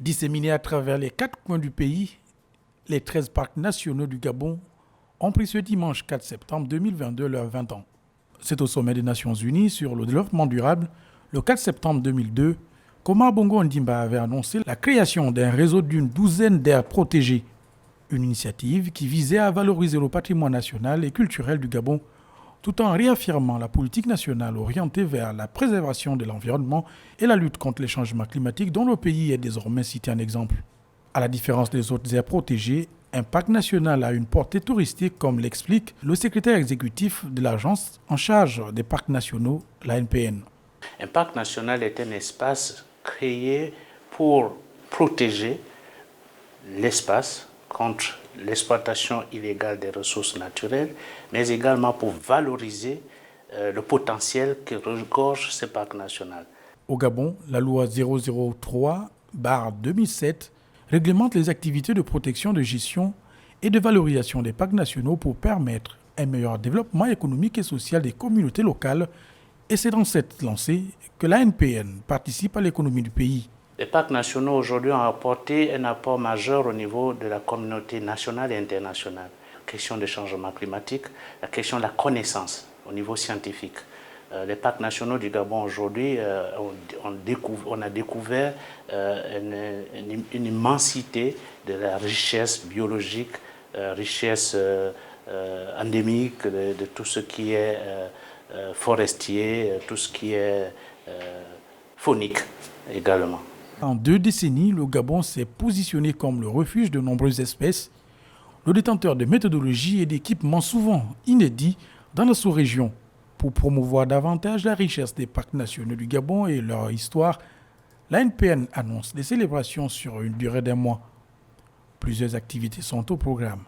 Disséminés à travers les 4 coins du pays, les 13 parcs nationaux du Gabon ont pris ce dimanche 4 septembre 2022 leurs 20 ans. C'est au sommet des Nations Unies sur le développement durable, le 4 septembre 2002, qu'Omar Bongo Ondimba avait annoncé la création d'un réseau d'une douzaine d'aires protégées, une initiative qui visait à valoriser le patrimoine national et culturel du Gabon, tout en réaffirmant la politique nationale orientée vers la préservation de l'environnement et la lutte contre les changements climatiques dont le pays est désormais cité en exemple. À la différence des autres aires protégées, un parc national a une portée touristique comme l'explique le secrétaire exécutif de l'agence en charge des parcs nationaux, l'ANPN. Un parc national est un espace créé pour protéger l'espace contre l'exploitation illégale des ressources naturelles, mais également pour valoriser le potentiel que regorgent ces parcs nationaux. Au Gabon, la loi 003/2007 réglemente les activités de protection, de gestion et de valorisation des parcs nationaux pour permettre un meilleur développement économique et social des communautés locales. Et c'est dans cette lancée que l'ANPN participe à l'économie du pays. Les parcs nationaux aujourd'hui ont apporté un apport majeur au niveau de la communauté nationale et internationale. La question des changements climatiques, la question de la connaissance au niveau scientifique. Les parcs nationaux du Gabon aujourd'hui, on a découvert une immensité de la richesse biologique, richesse endémique de tout ce qui est forestier, tout ce qui est faunique également. En 2 décennies, le Gabon s'est positionné comme le refuge de nombreuses espèces, le détenteur de méthodologies et d'équipements souvent inédits dans la sous-région. Pour promouvoir davantage la richesse des parcs nationaux du Gabon et leur histoire, l'ANPN annonce des célébrations sur une durée d'1 mois. Plusieurs activités sont au programme.